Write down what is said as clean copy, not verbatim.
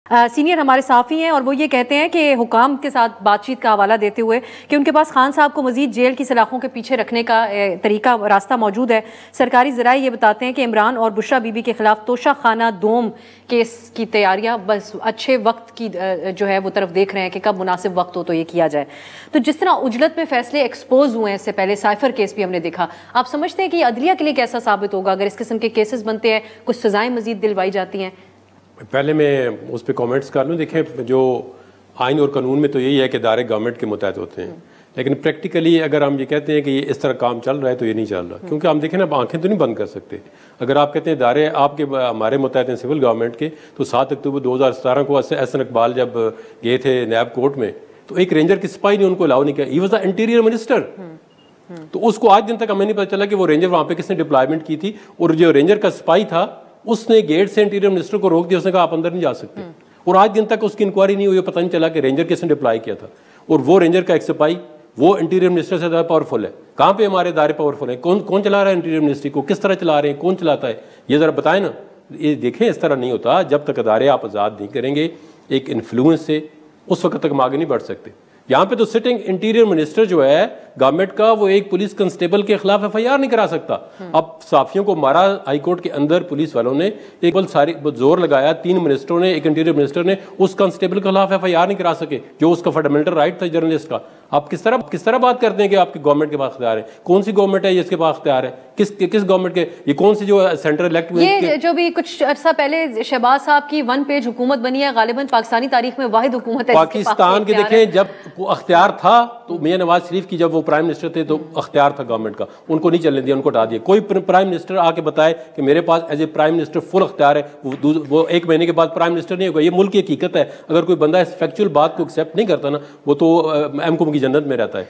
Senior हमारे साफ़ी हैं और वो ये कहते हैं कि हुकाम के साथ बातचीत का हवाला देते हुए कि उनके पास खान साहब को मजीद जेल की सलाखों के पीछे रखने का तरीका रास्ता मौजूद है। सरकारी ज़राए ये बताते हैं कि इमरान और बुशरा बीबी के खिलाफ तोशा खाना दोम केस की तैयारियां बस अच्छे वक्त की जो है वो तरफ देख रहे हैं कि कब मुनासिब वक्त हो तो ये किया जाए। तो जिस तरह उजलत में फैसले एक्सपोज हुए हैं, इससे पहले साइफर केस भी हमने देखा, आप समझते हैं कि अदलिया के लिए कैसा साबित होगा अगर इस किस्म के केसेस बनते हैं, कुछ सजाएं मजीद दिलवाई जाती हैं? पहले मैं उस पर कमेंट्स कर लूँ। देखें, जो आइन और कानून में तो यही है कि इदारे गवर्नमेंट के मुतहत होते हैं, लेकिन प्रैक्टिकली अगर हम ये कहते हैं कि ये इस तरह काम चल रहा है तो ये नहीं चल रहा, क्योंकि हम देखें ना, आंखें तो नहीं बंद कर सकते। अगर आप कहते हैं इदारे आपके हमारे मुतहत हैं सिविल गवर्नमेंट के, तो 7 अक्टूबर 2017 को एहसन इकबाल जब गए थे नैब कोर्ट में, तो एक रेंजर की सिपाही ने उनको अलाउ नहीं किया। He was the interior minister. तो उसको आज दिन तक हमें नहीं पता चला कि वो रेंजर वहाँ पे किसने डिप्लॉयमेंट की थी, और जो रेंजर का सिपाही था उसने गेट से इंटीरियर मिनिस्टर को रोक दिया, उसने कहा आप अंदर नहीं जा सकते। और आज दिन तक उसकी इंक्वायरी नहीं हुई, पता नहीं चला कि रेंजर किसने डिप्लॉय किया था। और वो रेंजर का एक सिपाही वो इंटीरियर मिनिस्टर से ज़्यादा पावरफुल है। कहाँ पे हमारे इदारे पावरफुल है? कौन चला रहा है इंटीरियर मिनिस्ट्री को? किस तरह चला रहे हैं? कौन चलाता है? ये ज़रा बताएं ना। ये देखें, इस तरह नहीं होता। जब तक इदारे आप आज़ाद नहीं करेंगे एक इन्फ्लुएंस से, उस वक्त तक हम आगे नहीं बढ़ सकते। यहाँ पे तो सिटिंग इंटीरियर मिनिस्टर जो है गवर्नमेंट का, वो एक पुलिस कांस्टेबल के खिलाफ FIR नहीं करा सकता। अब साफियों को मारा हाईकोर्ट के अंदर पुलिस वालों ने, एक बल सारी जोर लगाया, 3 मिनिस्टरों ने, एक इंटीरियर मिनिस्टर ने, उस कांस्टेबल के खिलाफ FIR नहीं करा सके, जो उसका फंडामेंटल राइट था जर्नलिस्ट का। आप किस तरह बात करते हैं कि आपकी गवर्नमेंट के पास इख्तियार है? कौन सी गवर्नमेंट है जिसके पास इख्तियार है? किस गवर्नमेंट के? ये कौन सी जो सेंटर इलेक्ट हुए? ये जो भी कुछ अर्सा पहले शहबाज साहब की 1 पेज हुकूमत बनी है, गालिबन पाकिस्तानी तारीख में वाहिद हुकूमत है पाकिस्तान के। देखें, जब अख्तियार था तो मियां नवाज शरीफ की, जब वो प्राइम मिनिस्टर थे तो अख्तियार था गवर्नमेंट का, उनको नहीं चलने दिया, उनको हटा दिया। कोई प्राइम मिनिस्टर आके बताए कि मेरे पास as a prime minister full अख्तियार है, वो 1 महीने के बाद प्राइम मिनिस्टर नहीं होगा। ये मुल्क की हकीकत है। अगर कोई बंदा इस फैक्चुअल बात को एक्सेप्ट नहीं करता ना, वो तो एमकॉम की जन्नत में रहता है।